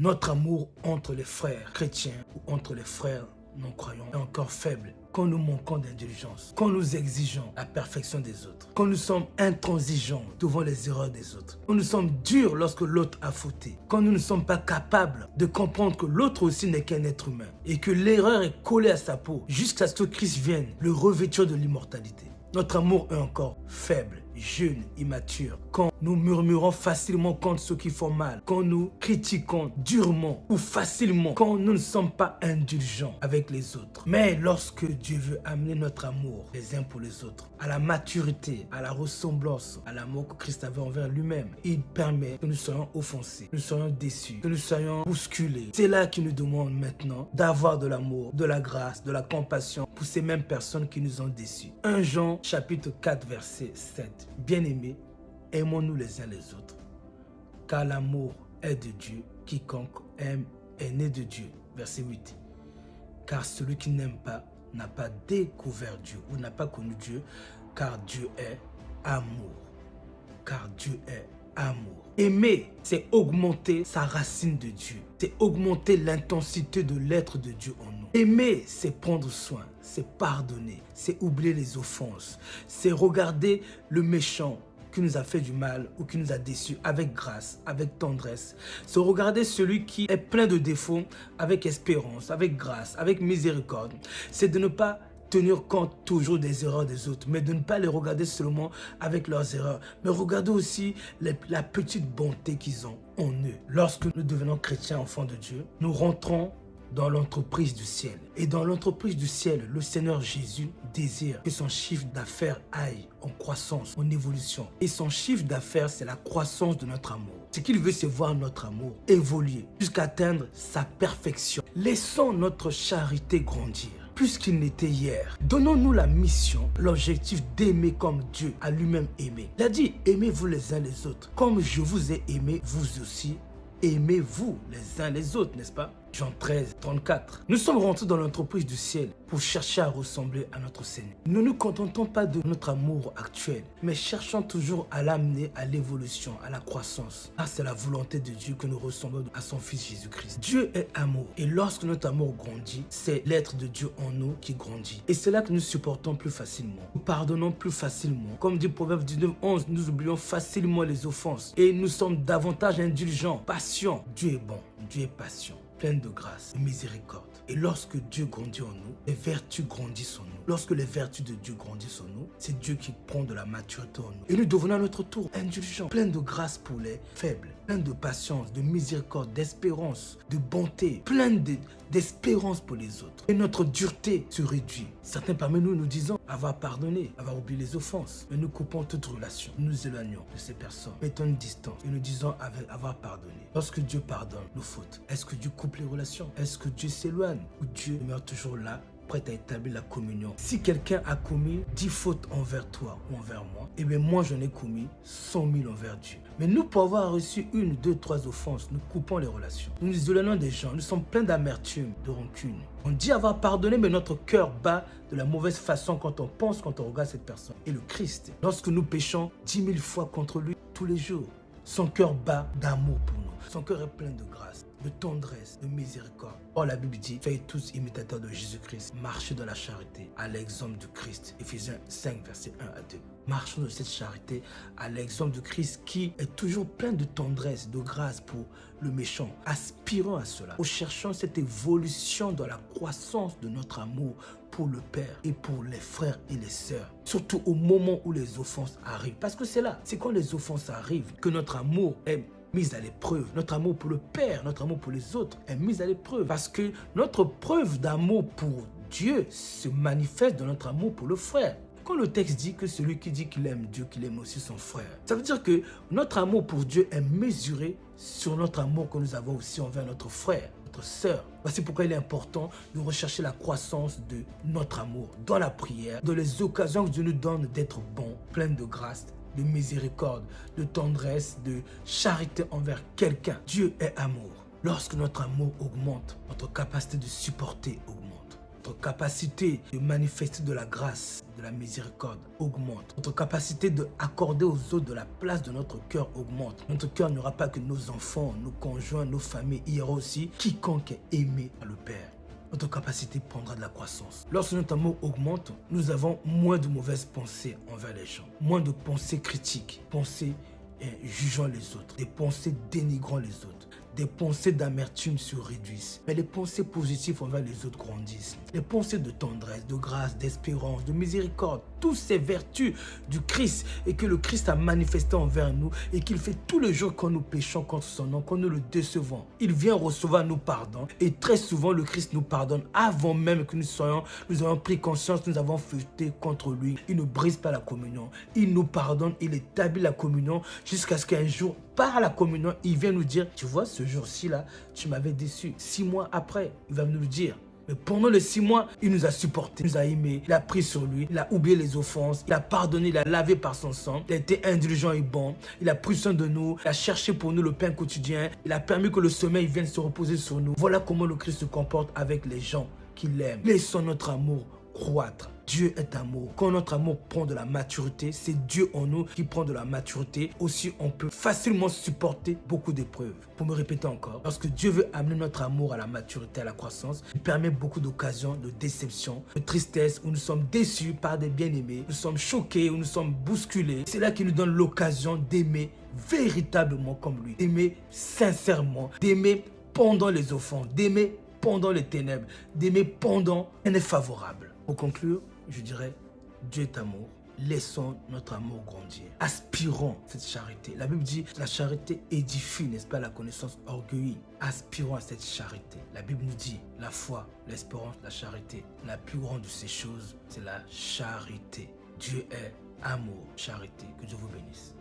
notre amour entre les frères chrétiens ou entre les frères non-croyants est encore faible. Quand nous manquons d'indulgence, quand nous exigeons la perfection des autres, quand nous sommes intransigeants devant les erreurs des autres, quand nous sommes durs lorsque l'autre a fauté, quand nous ne sommes pas capables de comprendre que l'autre aussi n'est qu'un être humain et que l'erreur est collée à sa peau jusqu'à ce que Christ vienne le revêtir de l'immortalité. Notre amour est encore faible, jeune, immature. Quand nous murmurons facilement contre ceux qui font mal, quand nous critiquons durement ou facilement, quand nous ne sommes pas indulgents avec les autres. Mais lorsque Dieu veut amener notre amour les uns pour les autres, à la maturité, à la ressemblance, à l'amour que Christ avait envers lui-même, il permet que nous soyons offensés, que nous soyons déçus, que nous soyons bousculés. C'est là qu'il nous demande maintenant d'avoir de l'amour, de la grâce, de la compassion pour ces mêmes personnes qui nous ont déçus. 1 Jean chapitre 4 verset 7. Bien-aimés, aimons-nous les uns les autres, car l'amour est de Dieu. Quiconque aime est né de Dieu. Verset 8. Car celui qui n'aime pas n'a pas découvert Dieu ou n'a pas connu Dieu, car Dieu est amour. Car Dieu est amour. Aimer, c'est augmenter sa racine de Dieu. C'est augmenter l'intensité de l'être de Dieu en nous. Aimer, c'est prendre soin, c'est pardonner, c'est oublier les offenses, c'est regarder le méchant qui nous a fait du mal ou qui nous a déçus avec grâce, avec tendresse. C'est regarder celui qui est plein de défauts avec espérance, avec grâce, avec miséricorde. C'est de ne pas tenir compte toujours des erreurs des autres, mais de ne pas les regarder seulement avec leurs erreurs, mais regarder aussi la petite bonté qu'ils ont en eux. Lorsque nous devenons chrétiens, enfants de Dieu, nous rentrons dans l'entreprise du ciel. Et dans l'entreprise du ciel, le Seigneur Jésus désire que son chiffre d'affaires aille en croissance, en évolution. Et son chiffre d'affaires, c'est la croissance de notre amour. Ce qu'il veut, c'est voir notre amour évoluer jusqu'à atteindre sa perfection. Laissons notre charité grandir plus qu'il n'était hier. Donnons-nous la mission, l'objectif d'aimer comme Dieu a lui-même aimé. Il a dit, aimez-vous les uns les autres. Comme je vous ai aimé, vous aussi, aimez-vous les uns les autres, n'est-ce pas? Jean 13, 34. Nous sommes rentrés dans l'entreprise du ciel pour chercher à ressembler à notre Seigneur. Nous ne nous contentons pas de notre amour actuel, mais cherchons toujours à l'amener à l'évolution, à la croissance. Ah, c'est la volonté de Dieu que nous ressemblons à son Fils Jésus-Christ. Dieu est amour. Et lorsque notre amour grandit, c'est l'être de Dieu en nous qui grandit. Et c'est là que nous supportons plus facilement. Nous pardonnons plus facilement. Comme dit Proverbe 19, 11, nous oublions facilement les offenses. Et nous sommes davantage indulgents, patients. Dieu est bon, Dieu est patient, pleine de grâce, de miséricorde. Et lorsque Dieu grandit en nous, les vertus grandissent en nous. Lorsque les vertus de Dieu grandissent en nous, c'est Dieu qui prend de la maturité en nous. Et nous devenons à notre tour indulgents, pleins de grâce pour les faibles, pleins de patience, de miséricorde, d'espérance, de bonté, pleins d'espérance pour les autres. Et notre dureté se réduit. Certains parmi nous nous disons avoir pardonné, avoir oublié les offenses. Mais nous coupons toute relation. Nous nous éloignons de ces personnes. Mettons une distance et nous disons avoir pardonné. Lorsque Dieu pardonne nos fautes, est-ce que Dieu coupe les relations? Est-ce que Dieu s'éloigne? Ou Dieu demeure toujours là, prêt à établir la communion? Si quelqu'un a commis 10 fautes envers toi ou envers moi, eh bien moi j'en ai commis 100 000 envers Dieu. Mais nous, pour avoir reçu 1, 2, 3 offenses, nous coupons les relations. Nous nous isolons des gens, nous sommes pleins d'amertume, de rancune. On dit avoir pardonné, mais notre cœur bat de la mauvaise façon quand on pense, quand on regarde cette personne. Et le Christ, lorsque nous péchons 10 000 fois contre lui tous les jours, son cœur bat d'amour pour nous. Son cœur est plein de grâce, de tendresse, de miséricorde. Or, la Bible dit, faites tous imitateurs de Jésus-Christ, marchez dans la charité, à l'exemple du Christ. Éphésiens 5, versets 1 à 2. Marchons de cette charité à l'exemple du Christ qui est toujours plein de tendresse, de grâce pour le méchant. Aspirons à cela. Nous cherchons cette évolution dans la croissance de notre amour pour le Père et pour les frères et les sœurs. Surtout au moment où les offenses arrivent. Parce que c'est là, c'est quand les offenses arrivent que notre amour est mise à l'épreuve. Notre amour pour le Père, notre amour pour les autres est mise à l'épreuve. Parce que notre preuve d'amour pour Dieu se manifeste dans notre amour pour le frère. Quand le texte dit que celui qui dit qu'il aime Dieu, qu'il aime aussi son frère, ça veut dire que notre amour pour Dieu est mesuré sur notre amour que nous avons aussi envers notre frère, notre sœur. Voici pourquoi il est important de rechercher la croissance de notre amour dans la prière, dans les occasions que Dieu nous donne d'être bons, pleins de grâce, de miséricorde, de tendresse, de charité envers quelqu'un. Dieu est amour. Lorsque notre amour augmente, notre capacité de supporter augmente. Notre capacité de manifester de la grâce, de la miséricorde augmente. Notre capacité d'accorder aux autres de la place de notre cœur augmente. Notre cœur n'aura pas que nos enfants, nos conjoints, nos familles. Il y aura aussi quiconque est aimé par le Père. Notre capacité prendra de la croissance. Lorsque notre amour augmente, nous avons moins de mauvaises pensées envers les gens, moins de pensées critiques, pensées jugeant les autres, des pensées dénigrant les autres. Des pensées d'amertume se réduisent, mais les pensées positives envers les autres grandissent. Les pensées de tendresse, de grâce, d'espérance, de miséricorde, toutes ces vertus du Christ et que le Christ a manifesté envers nous et qu'il fait tous les jours quand nous péchons contre son nom, quand nous le décevons. Il vient recevoir nos pardons et très souvent le Christ nous pardonne avant même que nous ayons pris conscience, nous avons fauté contre lui. Il ne brise pas la communion, il nous pardonne, il établit la communion jusqu'à ce qu'un jour, par la communion, il vient nous dire, tu vois, ce jour-ci là, tu m'avais déçu. 6 mois après, il va nous le dire. Mais pendant les 6 mois, il nous a supportés, il nous a aimés, il a pris sur lui, il a oublié les offenses, il a pardonné, il a lavé par son sang, il a été indulgent et bon, il a pris soin de nous, il a cherché pour nous le pain quotidien, il a permis que le sommeil vienne se reposer sur nous. Voilà comment le Christ se comporte avec les gens qu'il aime. Laissons notre amour croître. Dieu est amour. Quand notre amour prend de la maturité, c'est Dieu en nous qui prend de la maturité. Aussi, on peut facilement supporter beaucoup d'épreuves. Pour me répéter encore, lorsque Dieu veut amener notre amour à la maturité, à la croissance, il permet beaucoup d'occasions de déception, de tristesse, où nous sommes déçus par des bien-aimés, nous sommes choqués, où nous sommes bousculés. C'est là qu'il nous donne l'occasion d'aimer véritablement comme lui, d'aimer sincèrement, d'aimer pendant les offenses, d'aimer pendant les ténèbres, d'aimer pendant un favorable. Pour conclure, je dirais, Dieu est amour. Laissons notre amour grandir. Aspirons cette charité. La Bible dit, la charité édifie, n'est-ce pas, la connaissance orgueillit. Aspirons à cette charité. La Bible nous dit, la foi, l'espérance, la charité. La plus grande de ces choses, c'est la charité. Dieu est amour, charité. Que Dieu vous bénisse.